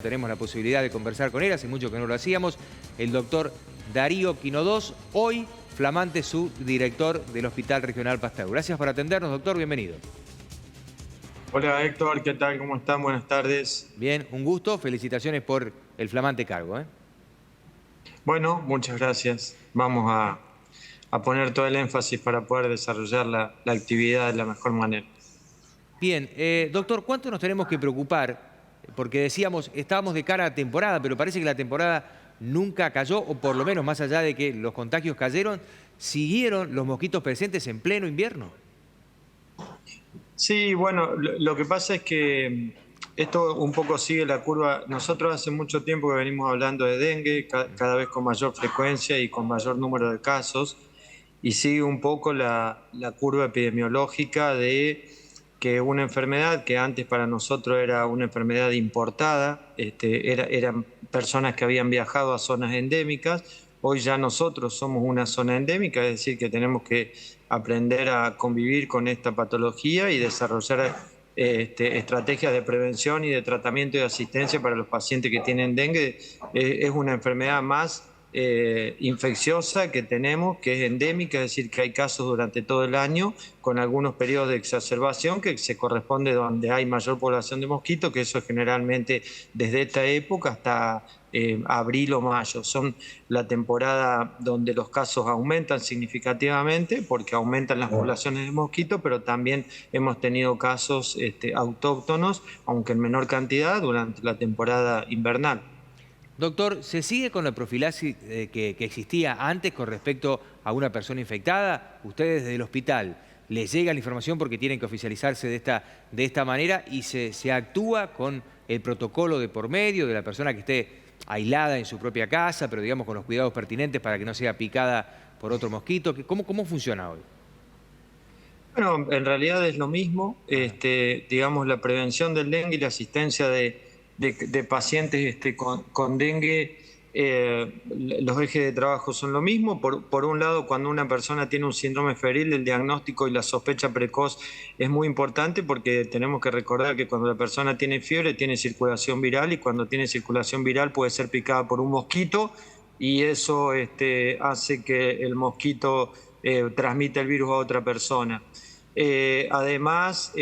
Tenemos la posibilidad de conversar con él, hace mucho que no lo hacíamos, el doctor Darío Quinodós, hoy flamante subdirector del Hospital Regional Pasteur. Gracias por atendernos, doctor, bienvenido. Hola Héctor, ¿qué tal? ¿Cómo están? Buenas tardes. Bien, un gusto, felicitaciones por el flamante cargo. Bueno, muchas gracias. Vamos a poner todo el énfasis para poder desarrollar la actividad de la mejor manera. Bien, doctor, ¿cuánto nos tenemos que preocupar? Porque decíamos, estábamos de cara a temporada, pero parece que la temporada nunca cayó, o por lo menos más allá de que los contagios cayeron, siguieron los mosquitos presentes en pleno invierno. Sí, bueno, lo que pasa es que esto un poco sigue la curva. Nosotros hace mucho tiempo que venimos hablando de dengue, cada vez con mayor frecuencia y con mayor número de casos, y sigue un poco la curva epidemiológica de que una enfermedad que antes para nosotros era una enfermedad importada, eran personas que habían viajado a zonas endémicas. Hoy ya nosotros somos una zona endémica, es decir, que tenemos que aprender a convivir con esta patología y desarrollar estrategias de prevención y de tratamiento y de asistencia para los pacientes que tienen dengue. Es una enfermedad más infecciosa que tenemos, que es endémica, es decir, que hay casos durante todo el año, con algunos periodos de exacerbación que se corresponde donde hay mayor población de mosquitos, que eso es generalmente desde esta época hasta abril o mayo. Son la temporada donde los casos aumentan significativamente porque aumentan las poblaciones de mosquitos, pero también hemos tenido casos autóctonos, aunque en menor cantidad, durante la temporada invernal. Doctor, ¿se sigue con la profilaxis que existía antes con respecto a una persona infectada? Ustedes desde el hospital les llega la información porque tienen que oficializarse de esta manera y se actúa con el protocolo de por medio de la persona que esté aislada en su propia casa, pero digamos con los cuidados pertinentes para que no sea picada por otro mosquito. ¿Cómo funciona hoy? Bueno, en realidad es lo mismo, digamos, la prevención del dengue y la asistencia de pacientes con dengue, los ejes de trabajo son lo mismo. Por un lado, cuando una persona tiene un síndrome febril, el diagnóstico y la sospecha precoz es muy importante porque tenemos que recordar que cuando la persona tiene fiebre, tiene circulación viral, y cuando tiene circulación viral puede ser picada por un mosquito, y eso hace que el mosquito transmita el virus a otra persona. Además,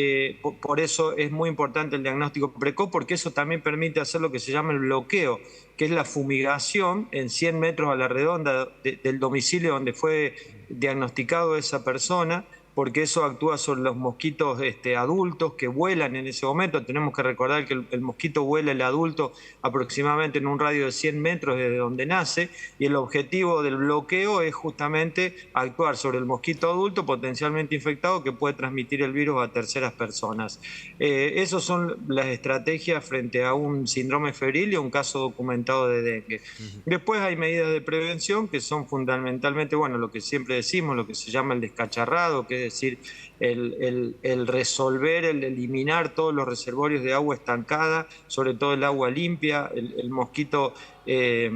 por eso es muy importante el diagnóstico precoz, porque eso también permite hacer lo que se llama el bloqueo, que es la fumigación en 100 metros a la redonda del domicilio donde fue diagnosticado esa persona, porque eso actúa sobre los mosquitos adultos que vuelan en ese momento. Tenemos que recordar que el mosquito vuela, el adulto, aproximadamente en un radio de 100 metros desde donde nace, y el objetivo del bloqueo es justamente actuar sobre el mosquito adulto potencialmente infectado que puede transmitir el virus a terceras personas. Esas son las estrategias frente a un síndrome febril y a un caso documentado de dengue. Después hay medidas de prevención que son fundamentalmente, bueno, lo que siempre decimos, lo que se llama el descacharrado, que es decir, el resolver, el eliminar todos los reservorios de agua estancada, sobre todo el agua limpia. El mosquito se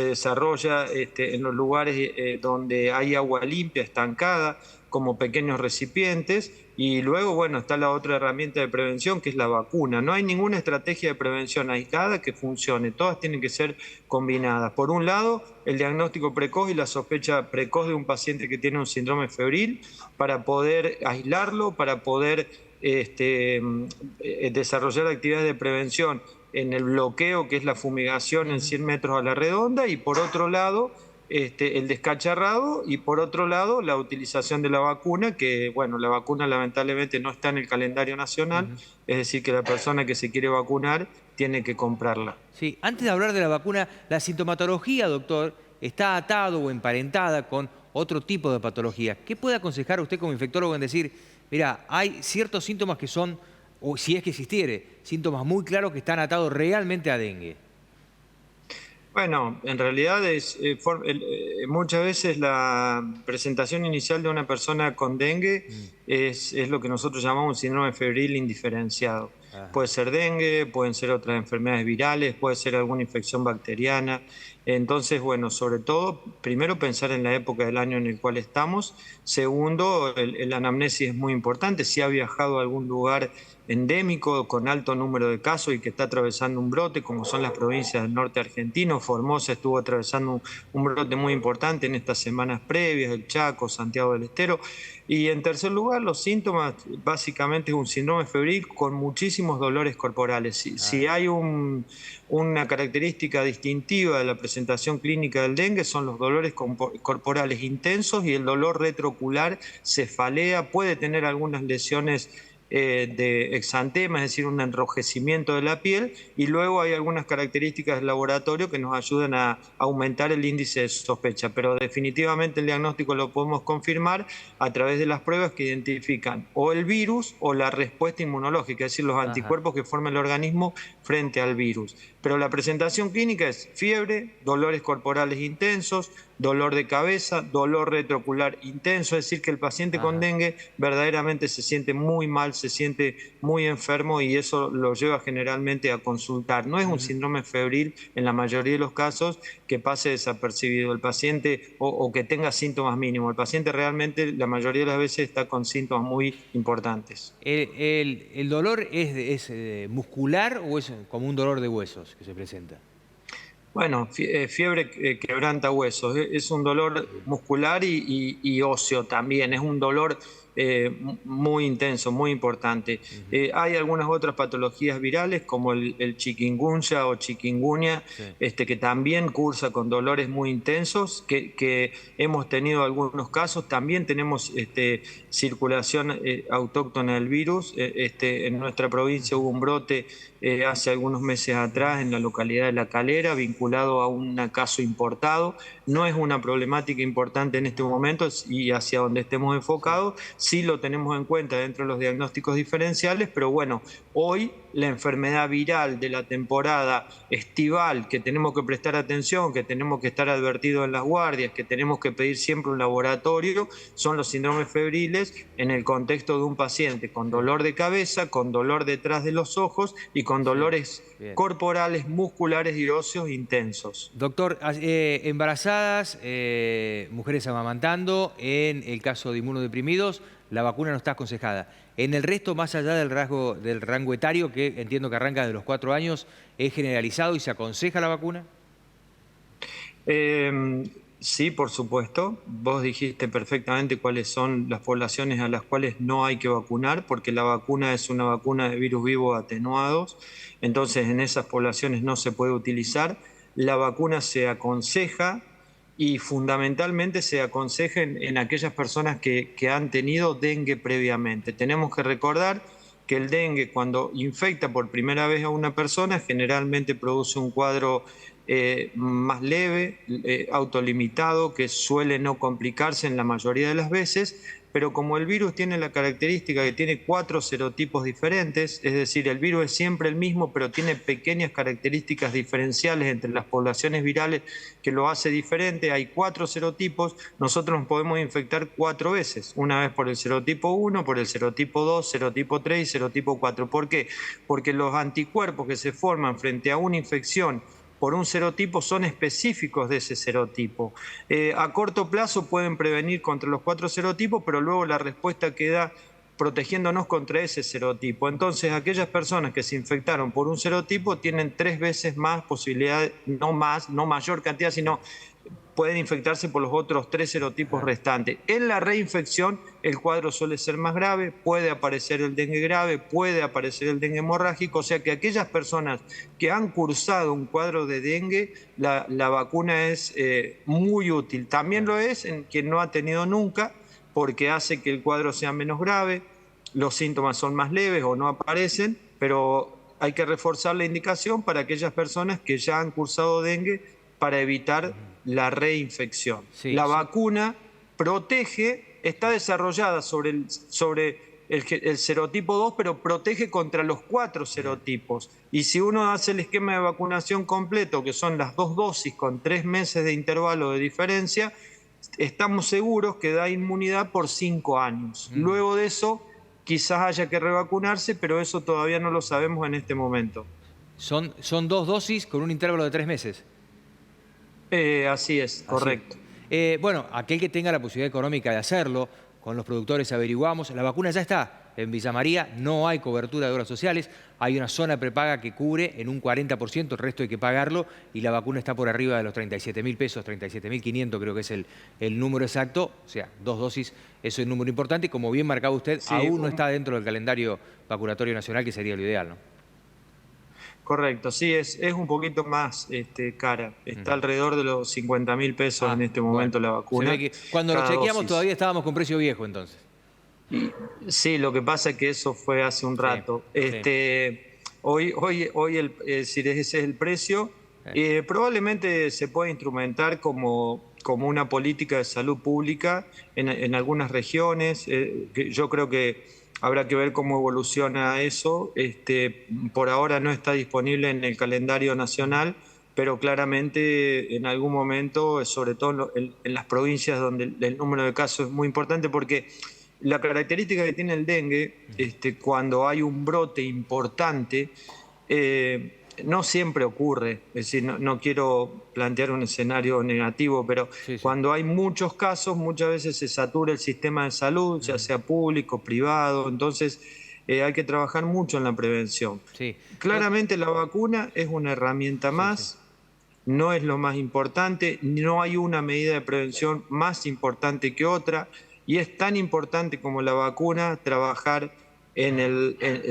desarrolla en los lugares donde hay agua limpia, estancada, como pequeños recipientes. Y luego, bueno, está la otra herramienta de prevención, que es la vacuna. No hay ninguna estrategia de prevención aislada que funcione, todas tienen que ser combinadas. Por un lado, el diagnóstico precoz y la sospecha precoz de un paciente que tiene un síndrome febril, para poder aislarlo, para poder desarrollar actividades de prevención en el bloqueo, que es la fumigación en 100 metros a la redonda, y por otro lado, el descacharrado, y por otro lado la utilización de la vacuna, que bueno, la vacuna lamentablemente no está en el calendario nacional, es decir, que la persona que se quiere vacunar tiene que comprarla. Sí, antes de hablar de la vacuna, la sintomatología, doctor, está atado o emparentada con otro tipo de patología. ¿Qué puede aconsejar usted como infectólogo en decir, mira, hay ciertos síntomas que son, o si es que existiere, síntomas muy claros que están atados realmente a dengue? Bueno, en realidad muchas veces la presentación inicial de una persona con dengue es lo que nosotros llamamos síndrome febril indiferenciado. Puede ser dengue, pueden ser otras enfermedades virales, puede ser alguna infección bacteriana. Entonces, bueno, sobre todo, primero pensar en la época del año en el cual estamos. Segundo, el anamnesis es muy importante. Si ha viajado a algún lugar endémico con alto número de casos y que está atravesando un brote, como son las provincias del norte argentino. Formosa estuvo atravesando un brote muy importante en estas semanas previas, el Chaco, Santiago del Estero. Y en tercer lugar, los síntomas básicamente es un síndrome febril con muchísimos dolores corporales. Si hay una característica distintiva de la presentación clínica del dengue, son los dolores corporales intensos y el dolor retroocular, cefalea, puede tener algunas lesiones de exantema, es decir, un enrojecimiento de la piel, y luego hay algunas características del laboratorio que nos ayudan a aumentar el índice de sospecha, pero definitivamente el diagnóstico lo podemos confirmar a través de las pruebas que identifican o el virus o la respuesta inmunológica, es decir, los anticuerpos que forma el organismo frente al virus. Pero la presentación clínica es fiebre, dolores corporales intensos, dolor de cabeza, dolor retroocular intenso, es decir, que el paciente con dengue verdaderamente se siente muy mal, se siente muy enfermo y eso lo lleva generalmente a consultar. No es un síndrome febril en la mayoría de los casos que pase desapercibido el paciente o que tenga síntomas mínimos. El paciente realmente la mayoría de las veces está con síntomas muy importantes. ¿El dolor es muscular o es como un dolor de huesos que se presenta? Bueno, fiebre quebranta huesos, es un dolor muscular y óseo también, es un dolor muy intenso, muy importante. Hay algunas otras patologías virales como el chikungunya o chikungunya, que también cursa con dolores muy intensos, que hemos tenido algunos casos. También tenemos circulación autóctona del virus. En nuestra provincia hubo un brote hace algunos meses atrás en la localidad de La Calera, vinculado a un caso importado. No es una problemática importante en este momento y hacia donde estemos enfocados, sí lo tenemos en cuenta dentro de los diagnósticos diferenciales, pero bueno, hoy la enfermedad viral de la temporada estival, que tenemos que prestar atención, que tenemos que estar advertidos en las guardias, que tenemos que pedir siempre un laboratorio, son los síndromes febriles en el contexto de un paciente con dolor de cabeza, con dolor detrás de los ojos y con dolores corporales, musculares y óseos intensos. Doctor, embarazadas, mujeres amamantando, en el caso de inmunodeprimidos, la vacuna no está aconsejada. En el resto, más allá del rango etario, que entiendo que arranca de los 4 años, ¿es generalizado y se aconseja la vacuna? Sí, por supuesto. Vos dijiste perfectamente cuáles son las poblaciones a las cuales no hay que vacunar, porque la vacuna es una vacuna de virus vivos atenuados, entonces en esas poblaciones no se puede utilizar. La vacuna se aconseja y fundamentalmente se aconseja en aquellas personas que han tenido dengue previamente. Tenemos que recordar que el dengue, cuando infecta por primera vez a una persona, generalmente produce un cuadro más leve, autolimitado, que suele no complicarse en la mayoría de las veces, pero como el virus tiene la característica que tiene 4 serotipos diferentes, es decir, el virus es siempre el mismo, pero tiene pequeñas características diferenciales entre las poblaciones virales que lo hace diferente. Hay 4 serotipos, nosotros nos podemos infectar 4 veces, una vez por el serotipo 1, por el serotipo 2, serotipo 3 y serotipo 4. ¿Por qué? Porque los anticuerpos que se forman frente a una infección por un serotipo son específicos de ese serotipo. A corto plazo pueden prevenir contra los 4 serotipos, pero luego la respuesta queda protegiéndonos contra ese serotipo. Entonces, aquellas personas que se infectaron por un serotipo tienen 3 veces más posibilidades, no mayor cantidad, sino pueden infectarse por los otros 3 serotipos restantes. En la reinfección el cuadro suele ser más grave, puede aparecer el dengue grave, puede aparecer el dengue hemorrágico, o sea que aquellas personas que han cursado un cuadro de dengue, la vacuna es muy útil. También lo es en quien no ha tenido nunca, porque hace que el cuadro sea menos grave, los síntomas son más leves o no aparecen, pero hay que reforzar la indicación para aquellas personas que ya han cursado dengue para evitar la reinfección. La vacuna protege, está desarrollada sobre el serotipo 2, pero protege contra los 4 serotipos. Y si uno hace el esquema de vacunación completo, que son las 2 dosis con 3 meses de intervalo de diferencia, estamos seguros que da inmunidad por 5 años. Luego de eso, quizás haya que revacunarse, pero eso todavía no lo sabemos en este momento. Son 2 dosis con un intervalo de 3 meses. Así es, correcto. Bueno, aquel que tenga la posibilidad económica de hacerlo, con los productores averiguamos, la vacuna ya está en Villa María, no hay cobertura de obras sociales, hay una zona prepaga que cubre en un 40%, el resto hay que pagarlo, y la vacuna está por arriba de los 37.000 pesos, 37.500 creo que es el número exacto, o sea, 2 dosis, eso es un número importante, y como bien marcaba usted, Sí, aún no está dentro del calendario vacunatorio nacional, que sería lo ideal, ¿no? correcto, sí, es un poquito más cara. Está alrededor de los 50.000 pesos en este Bueno, momento la se ve vacuna, que cuando lo cada chequeamos dosis. todavía estábamos con precio viejo entonces. Sí, lo que pasa es que eso fue hace un Sí, rato. sí. Es decir, ese es el precio. Probablemente se puede instrumentar como una política de salud pública en algunas regiones. Yo creo que habrá que ver cómo evoluciona eso. Por ahora no está disponible en el calendario nacional, pero claramente en algún momento, sobre todo en las provincias donde el número de casos es muy importante, porque la característica que tiene el dengue, cuando hay un brote importante, no siempre ocurre. Es decir, no quiero plantear un escenario negativo, pero Sí, sí. cuando hay muchos casos, muchas veces se satura el sistema de salud, ya sea público, privado, entonces hay que trabajar mucho en la prevención. Sí. Claramente la vacuna es una herramienta Sí, sí. más, no es lo más importante, no hay una medida de prevención más importante que otra, y es tan importante como la vacuna trabajar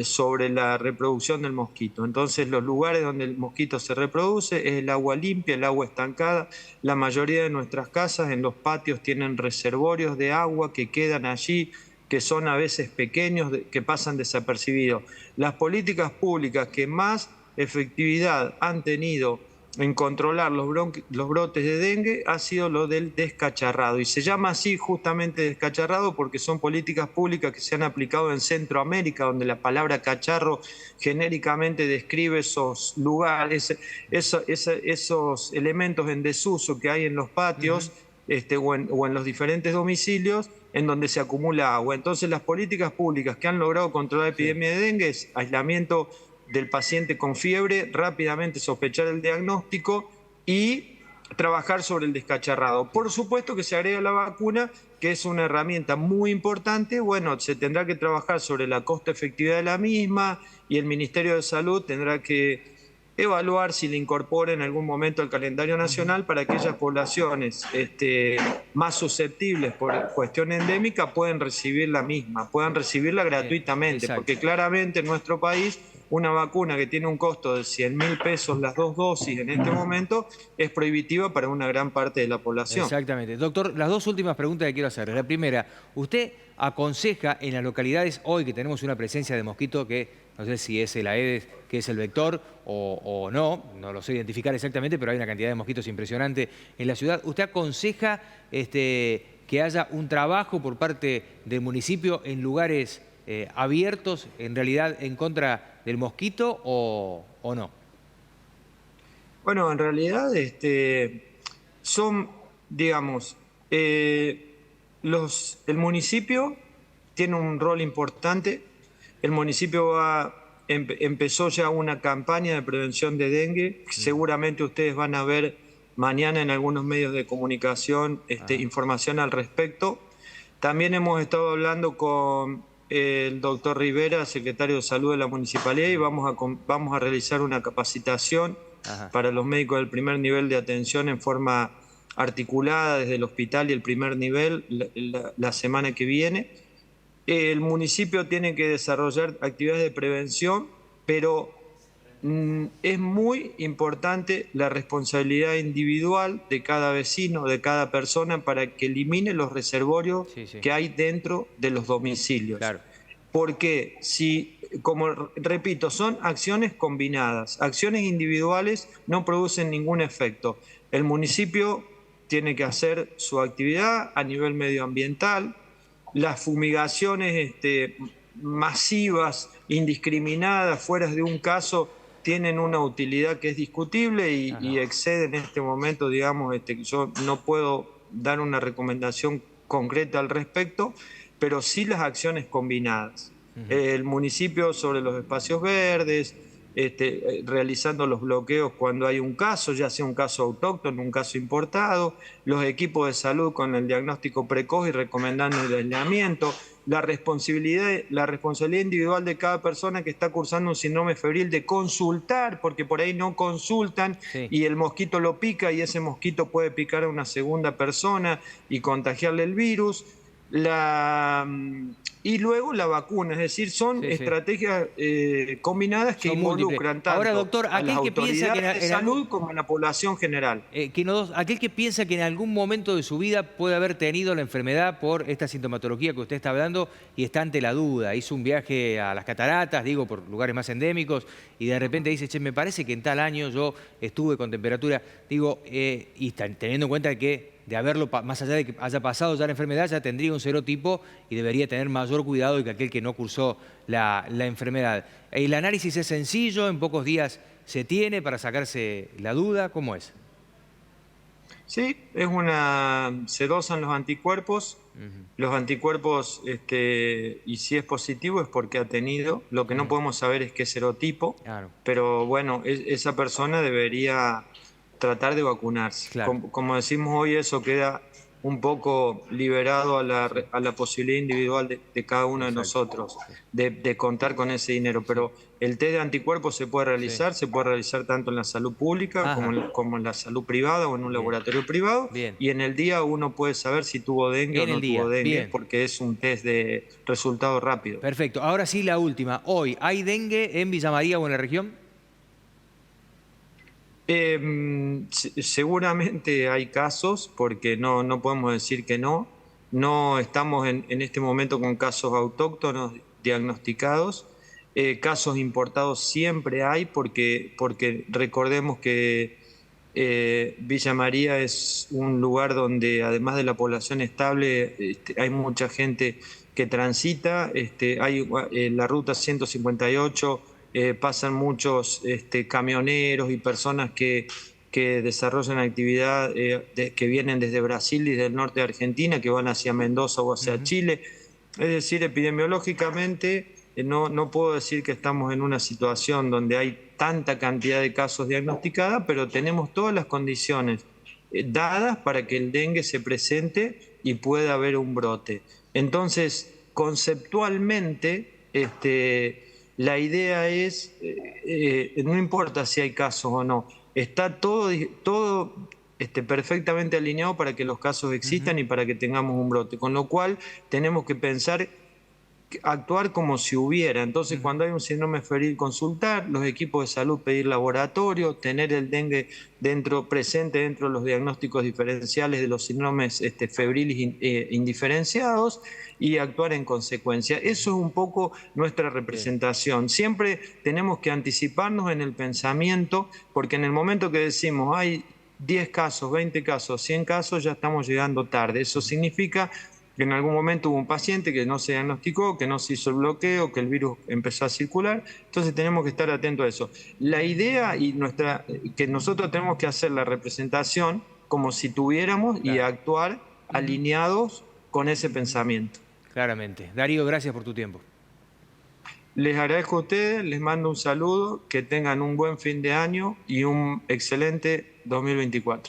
sobre la reproducción del mosquito. Entonces, los lugares donde el mosquito se reproduce es el agua limpia, el agua estancada. La mayoría de nuestras casas en los patios tienen reservorios de agua que quedan allí, que son a veces pequeños, que pasan desapercibidos. Las políticas públicas que más efectividad han tenido en controlar los brotes de dengue ha sido lo del descacharrado. Y se llama así justamente descacharrado porque son políticas públicas que se han aplicado en Centroamérica, donde la palabra cacharro genéricamente describe esos lugares, esos elementos en desuso que hay en los patios o en los diferentes domicilios en donde se acumula agua. Entonces, las políticas públicas que han logrado controlar la Sí. epidemia de dengue es aislamiento del paciente con fiebre, rápidamente sospechar el diagnóstico y trabajar sobre el descacharrado. Por supuesto que se agrega la vacuna, que es una herramienta muy importante. Bueno, se tendrá que trabajar sobre la costo-efectividad de la misma, y el Ministerio de Salud tendrá que evaluar si le incorpora en algún momento al calendario nacional para aquellas poblaciones más susceptibles por cuestión endémica pueden recibir la misma, puedan recibirla gratuitamente, Exacto. porque claramente en nuestro país una vacuna que tiene un costo de 100.000 pesos las 2 dosis en este momento es prohibitiva para una gran parte de la población. Exactamente. Doctor, las dos últimas preguntas que quiero hacer. La primera, ¿usted aconseja en las localidades hoy que tenemos una presencia de mosquito que no sé si es el Aedes, que es el vector o no lo sé identificar exactamente, pero hay una cantidad de mosquitos impresionante en la ciudad? ¿Usted aconseja que haya un trabajo por parte del municipio en lugares abiertos, en realidad en contra del mosquito o no? Bueno, en realidad son, digamos, el municipio tiene un rol importante. El municipio empezó ya una campaña de prevención de dengue. Seguramente ustedes van a ver mañana en algunos medios de comunicación información al respecto. También hemos estado hablando con el doctor Rivera, secretario de Salud de la Municipalidad, y vamos a realizar una capacitación para los médicos del primer nivel de atención en forma articulada desde el hospital y el primer nivel la semana que viene. El municipio tiene que desarrollar actividades de prevención, pero es muy importante la responsabilidad individual de cada vecino, de cada persona, para que elimine los reservorios que hay dentro de los domicilios. Claro. Porque como repito, son acciones combinadas. Acciones individuales no producen ningún efecto. El municipio tiene que hacer su actividad a nivel medioambiental. Las fumigaciones masivas, indiscriminadas, fuera de un caso, tienen una utilidad que es discutible y excede en este momento, digamos, yo no puedo dar una recomendación concreta al respecto, pero sí las acciones combinadas. El municipio sobre los espacios verdes, realizando los bloqueos cuando hay un caso, ya sea un caso autóctono, un caso importado, los equipos de salud con el diagnóstico precoz y recomendando el aislamiento, la responsabilidad individual de cada persona que está cursando un síndrome febril de consultar, porque por ahí no consultan Sí. y el mosquito lo pica y ese mosquito puede picar a una segunda persona y contagiarle el virus. Y luego la vacuna, es decir, son Sí, sí. estrategias combinadas que Son múltiples. involucran Ahora, tanto doctor, a las aquel que piensa que autoridades de en algún... salud como a la población general. Aquel que piensa que en algún momento de su vida puede haber tenido la enfermedad por esta sintomatología que usted está hablando y está ante la duda, hizo un viaje a las cataratas, digo, por lugares más endémicos, y de repente dice, che, me parece que en tal año yo estuve con temperatura, digo, y teniendo en cuenta que de haberlo, más allá de que haya pasado ya la enfermedad, ya tendría un serotipo y debería tener mayor cuidado que aquel que no cursó la enfermedad. El análisis es sencillo, en pocos días se tiene para sacarse la duda, ¿cómo es? Sí, se dosan los anticuerpos. Los anticuerpos, y si es positivo es porque ha tenido. Lo que no podemos saber es qué serotipo, Claro, pero bueno, esa persona debería tratar de vacunarse. claro. Como decimos hoy, eso queda un poco liberado a la posibilidad individual de cada uno de Exacto. nosotros de contar con ese dinero. Pero el test de anticuerpos se puede realizar tanto en la salud pública Ajá. como en la salud privada o en un Bien, laboratorio privado. bien. Y en el día uno puede saber si tuvo dengue o En el no tuvo día, dengue, bien. porque es un test de resultado rápido. Perfecto. Ahora sí, la última. Hoy, ¿hay dengue en Villa María o en la región? Seguramente hay casos, porque no podemos decir que no. No estamos en este momento con casos autóctonos diagnosticados. Casos importados siempre hay, porque recordemos que Villa María es un lugar donde, además de la población estable, hay mucha gente que transita. Hay la ruta 158. Pasan muchos camioneros y personas que desarrollan actividad, que vienen desde Brasil y del norte de Argentina, que van hacia Mendoza o hacia Chile. Es decir, epidemiológicamente no puedo decir que estamos en una situación donde hay tanta cantidad de casos diagnosticadas, pero tenemos todas las condiciones dadas para que el dengue se presente y pueda haber un brote. Entonces, conceptualmente, la idea es, no importa si hay casos o no, está todo perfectamente alineado para que los casos existan y para que tengamos un brote, con lo cual tenemos que pensar, actuar como si hubiera. Entonces, cuando hay un síndrome febril, consultar, los equipos de salud pedir laboratorio, tener el dengue presente dentro de los diagnósticos diferenciales de los síndromes febriles indiferenciados y actuar en consecuencia. Eso es un poco nuestra representación. Siempre tenemos que anticiparnos en el pensamiento, porque en el momento que decimos hay 10 casos, 20 casos, 100 casos, ya estamos llegando tarde. Eso significa que en algún momento hubo un paciente que no se diagnosticó, que no se hizo el bloqueo, que el virus empezó a circular. Entonces tenemos que estar atentos a eso. La idea que nosotros tenemos que hacer la representación como si tuviéramos y actuar alineados con ese pensamiento. Claramente. Darío, gracias por tu tiempo. Les agradezco a ustedes, les mando un saludo, que tengan un buen fin de año y un excelente 2024.